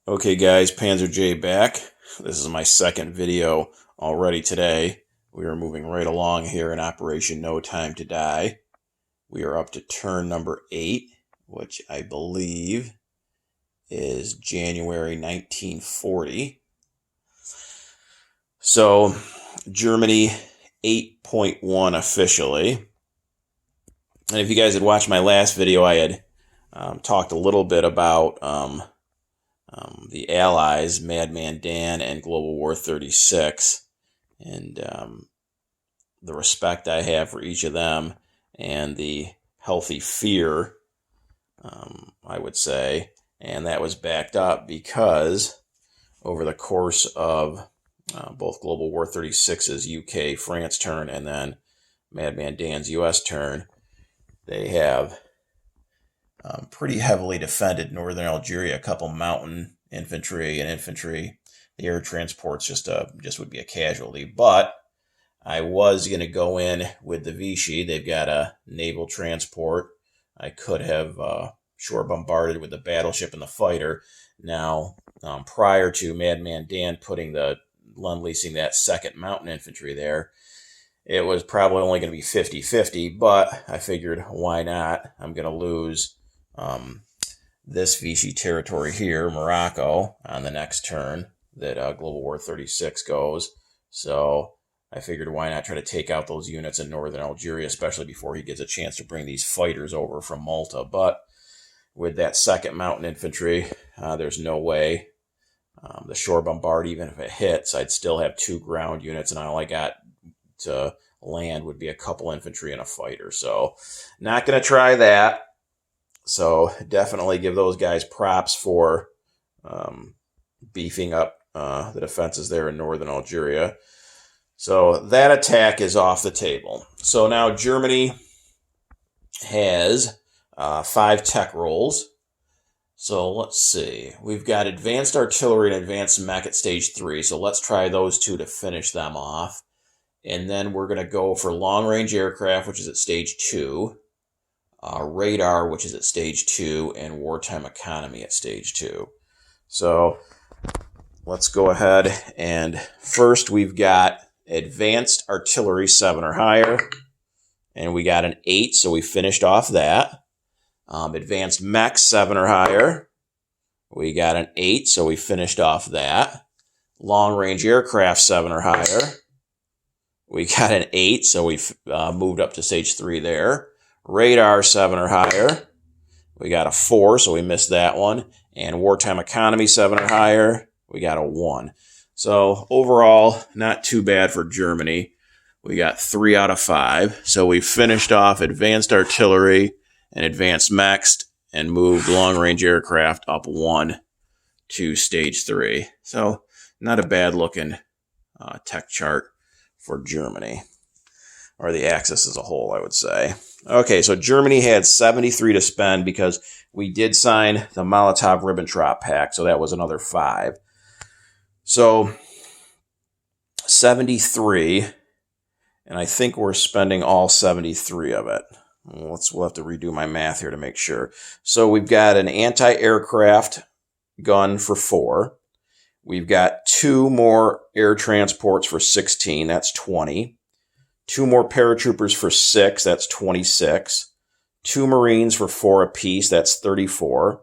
Okay guys, Panzer J back. This is my second video already today. We are moving right along here in Operation No Time to Die. We are up to turn number 8, which I believe is January 1940. So, Germany 8.1 officially. And if you guys had watched my last video, I had talked a little bit about the Allies, Madman Dan and Global War 36, and the respect I have for each of them, and the healthy fear, I would say. And that was backed up because over the course of both Global War 36's UK, France turn and then Madman Dan's US turn, they have pretty heavily defended northern Algeria, a couple mountain infantry and infantry. The air transports just would be a casualty. But I was going to go in with the Vichy. They've got a naval transport. I could have shore bombarded with the battleship and the fighter. Now, prior to Madman Dan lend-leasing that second mountain infantry there, it was probably only going to be 50-50, but I figured, why not? I'm going to lose this Vichy territory here, Morocco, on the next turn that Global War 36 goes. So I figured, why not try to take out those units in northern Algeria, especially before he gets a chance to bring these fighters over from Malta. But with that second mountain infantry, there's no way. The shore bombard, even if it hits, I'd still have 2 ground units, and all I got to land would be a couple infantry and a fighter. So not going to try that. So definitely give those guys props for beefing up the defenses there in northern Algeria. So that attack is off the table. So now Germany has 5 tech rolls. So let's see. We've got advanced artillery and advanced mech at stage 3. So let's try those 2 to finish them off. And then we're going to go for long-range aircraft, which is at stage 2. Radar, which is at stage 2, and wartime economy at stage 2. So let's go ahead, and first we've got advanced artillery 7 or higher, and we got an 8, so we finished off that. Advanced mech 7 or higher, we got an 8, so we finished off that. Long-range aircraft 7 or higher, we got an 8, so we moved up to stage 3 there. Radar 7 or higher, we got a 4, so we missed that one. And wartime economy 7 or higher, we got a 1. So overall, not too bad for Germany. We got 3 out of 5. So we finished off advanced artillery and advanced mechs and moved long-range aircraft up 1 to stage 3. So not a bad-looking tech chart for Germany, or the Axis as a whole, I would say. Okay, so Germany had 73 to spend because we did sign the Molotov-Ribbentrop Pact, so that was another 5. So 73, and I think we're spending all 73 of it. We'll have to redo my math here to make sure. So we've got an anti-aircraft gun for 4. We've got 2 more air transports for 16, that's 20. 2 more paratroopers for 6, that's 26. 2 Marines for 4 apiece, that's 34.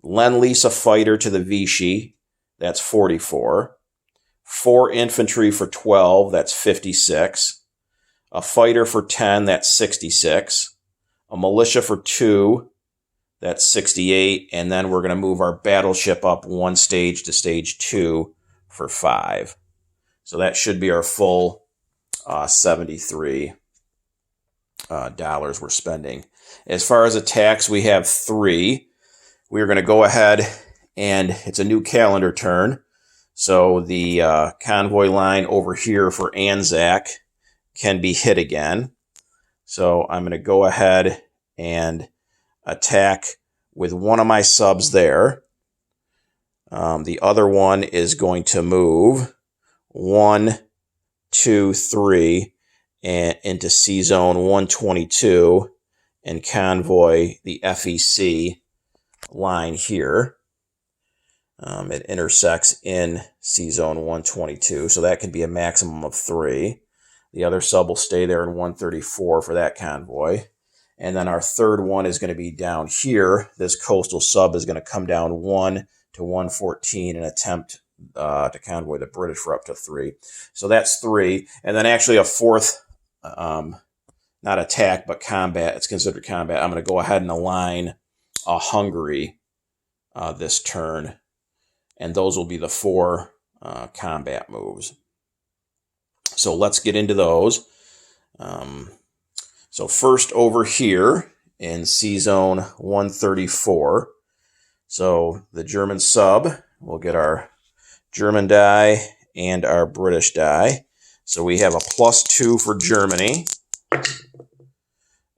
Lend-lease a fighter to the Vichy, that's 44. 4 infantry for 12, that's 56. A fighter for 10, that's 66. A militia for 2, that's 68. And then we're going to move our battleship up 1 stage to stage 2 for 5. So that should be our full $73 we're spending. As far as attacks, we have 3. We're going to go ahead, and it's a new calendar turn. So the convoy line over here for Anzac can be hit again. So I'm going to go ahead and attack with one of my subs there. The other one is going to move 1, 2, 3, and into C zone 122 and convoy the FEC line here. It intersects in C-Zone 122, so that could be a maximum of 3. The other sub will stay there in 134 for that convoy. And then our third one is going to be down here. This coastal sub is going to come down 1 to 114 and attempt to convoy the British for up to 3. So that's 3. And then actually a fourth, not attack, but combat. It's considered combat. I'm going to go ahead and align Hungary this turn. And those will be the 4 combat moves. So let's get into those. So first over here in C-Zone 134. So the German sub, we'll get our German die and our British die. So we have a +2 for Germany.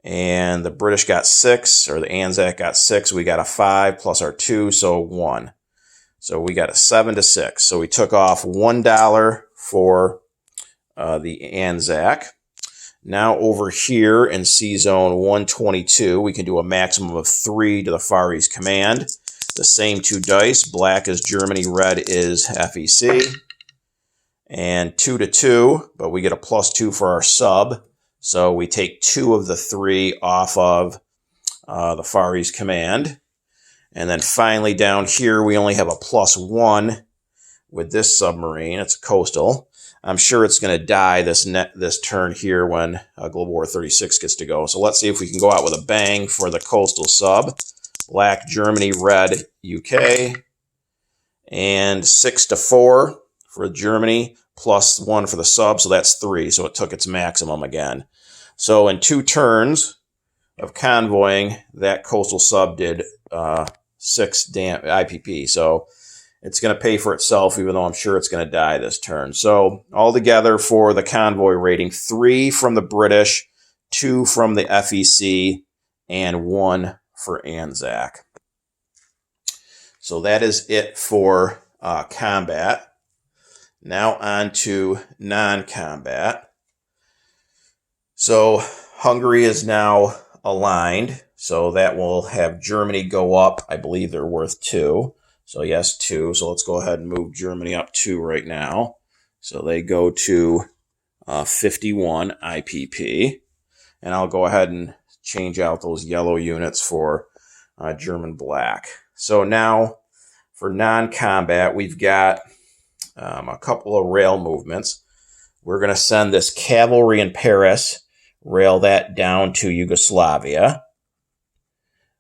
And the British got 6, or the Anzac got 6. We got a 5 plus our 2, so 1. So we got a 7 to 6. So we took off $1 for the Anzac. Now over here in C-Zone 122, we can do a maximum of 3 to the Far East Command. The same 2 dice. Black is Germany, red is FEC. And 2 to 2, but we get a +2 for our sub. So we take 2 of the 3 off of the Far East Command. And then finally down here, we only have a +1 with this submarine. It's a coastal. I'm sure it's going to die this turn here when Global War 36 gets to go. So let's see if we can go out with a bang for the coastal sub. Black, Germany, red, UK. And 6 to 4 for Germany, +1 for the sub. So that's 3. So it took its maximum again. So in 2 turns of convoying, that coastal sub did 6 IPP. So it's going to pay for itself, even though I'm sure it's going to die this turn. So altogether for the convoy rating, 3 from the British, 2 from the FEC, and 1 for Anzac. So that is it for combat. Now on to non-combat. So Hungary is now aligned. So that will have Germany go up. I believe they're worth 2. So yes, 2. So let's go ahead and move Germany up 2 right now. So they go to 51 IPP. And I'll go ahead and change out those yellow units for German black. So now for non-combat, we've got a couple of rail movements. We're going to send this cavalry in Paris, rail that down to Yugoslavia.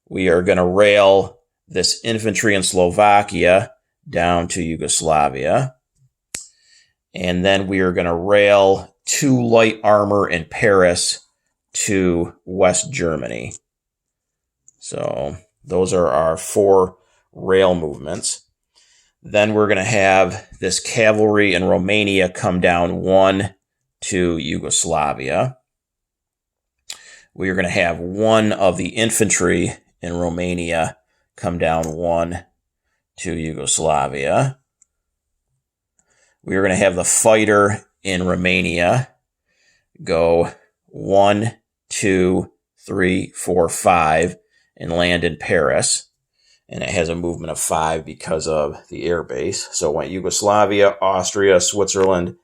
We are going to rail this infantry in Slovakia down to Yugoslavia. And then we are going to rail 2 light armor in Paris to West Germany. So those are our 4 rail movements. Then we're going to have this cavalry in Romania come down 1 to Yugoslavia. We are going to have 1 of the infantry in Romania come down 1 to Yugoslavia. We are going to have the fighter in Romania go 1, 2, 3, 4, 5 and land in Paris. And it has a movement of 5 because of the air base. So it went Yugoslavia, Austria, Switzerland,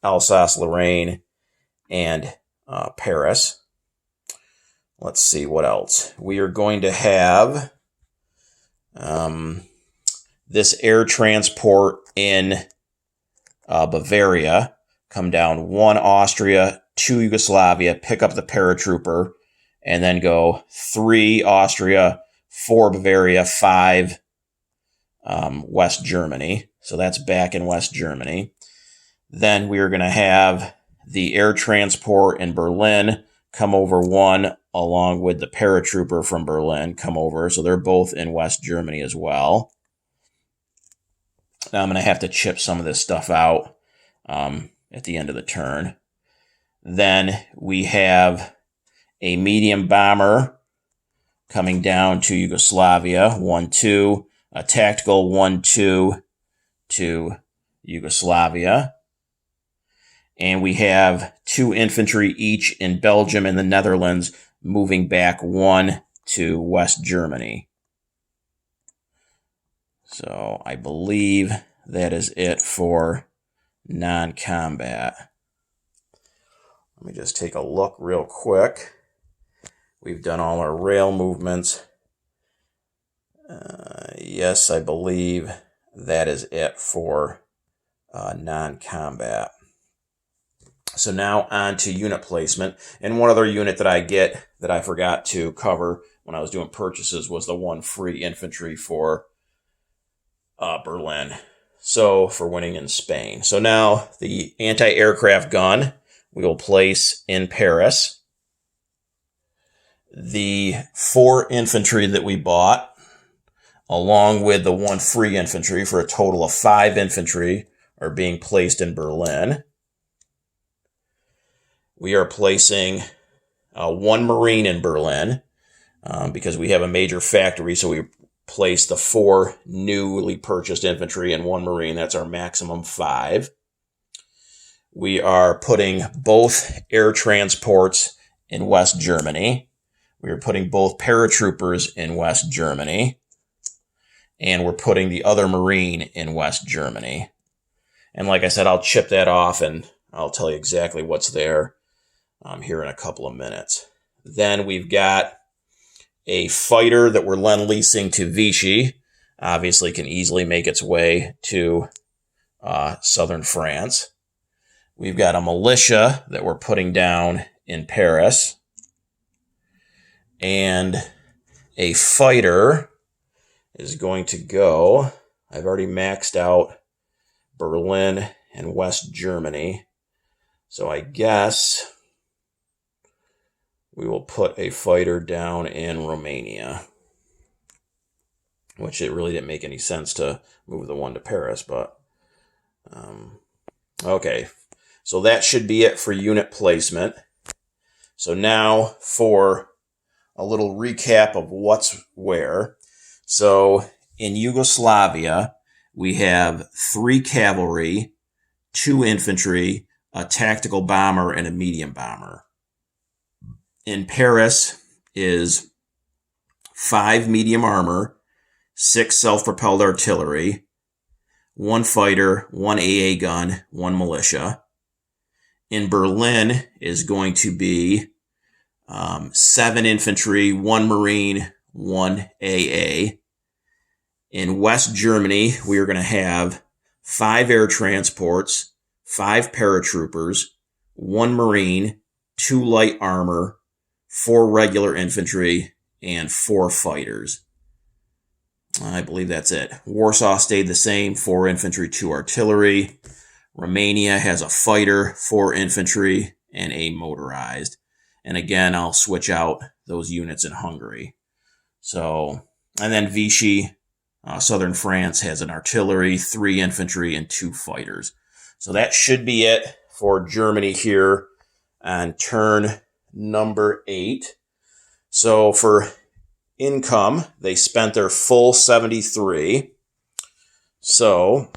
Alsace-Lorraine, and Paris. Let's see what else. We are going to have this air transport in Bavaria come down 1 Austria, 2 Yugoslavia, pick up the paratrooper, and then go 3 Austria, 4 Bavaria, 5 West Germany. So that's back in West Germany. Then we are going to have the air transport in Berlin come over 1 along with the paratrooper from Berlin come over. So they're both in West Germany as well. Now I'm going to have to chip some of this stuff out at the end of the turn. Then we have a medium bomber coming down to Yugoslavia, 1-2. A tactical 1-2 to Yugoslavia. And we have 2 infantry each in Belgium and the Netherlands moving back 1 to West Germany. So I believe that is it for non-combat. Let me just take a look real quick. We've done all our rail movements. Yes, I believe that is it for non-combat. So now on to unit placement. And one other unit that I get that I forgot to cover when I was doing purchases was the one free infantry for Berlin. So for winning in Spain. So now the anti-aircraft gun we will place in Paris. The 4 infantry that we bought, along with the 1 free infantry for a total of 5 infantry, are being placed in Berlin. We are placing 1 Marine in Berlin because we have a major factory, so we place the 4 newly purchased infantry and 1 Marine. That's our maximum 5. We are putting both air transports in West Germany. We are putting both paratroopers in West Germany. And we're putting the other Marine in West Germany. And like I said, I'll chip that off and I'll tell you exactly what's there here in a couple of minutes. Then we've got a fighter that we're lend-leasing to Vichy. Obviously can easily make its way to southern France. We've got a militia that we're putting down in Paris. And a fighter is going to go. I've already maxed out Berlin and West Germany. So I guess we will put a fighter down in Romania, which it really didn't make any sense to move the one to Paris, but okay. So that should be it for unit placement. So now for a little recap of what's where. So in Yugoslavia, we have 3 cavalry, 2 infantry, a tactical bomber, and a medium bomber. In Paris is 5 medium armor, 6 self-propelled artillery, 1 fighter, 1 AA gun, 1 militia. In Berlin is going to be 7 infantry, 1 marine, 1 AA. In West Germany, we are going to have 5 air transports, 5 paratroopers, 1 marine, 2 light armor, 4 regular infantry, and 4 fighters. I believe that's it. Warsaw stayed the same, 4 infantry, 2 artillery. Romania has a fighter, 4 infantry, and a motorized. And again, I'll switch out those units in Hungary. So, and then Vichy, southern France, has an artillery, 3 infantry, and 2 fighters. So that should be it for Germany here on turn number 8. So for income, they spent their full 73. So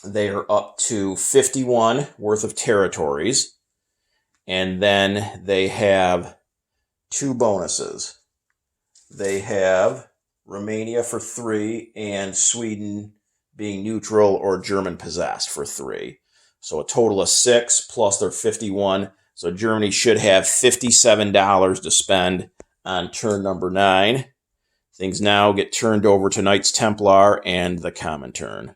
they are up to 51 worth of territories. And then they have 2 bonuses. They have Romania for 3 and Sweden being neutral or German possessed for 3. So a total of 6 plus their 51. So Germany should have $57 to spend on turn number 9. Things now get turned over to Knights Templar and the Comintern.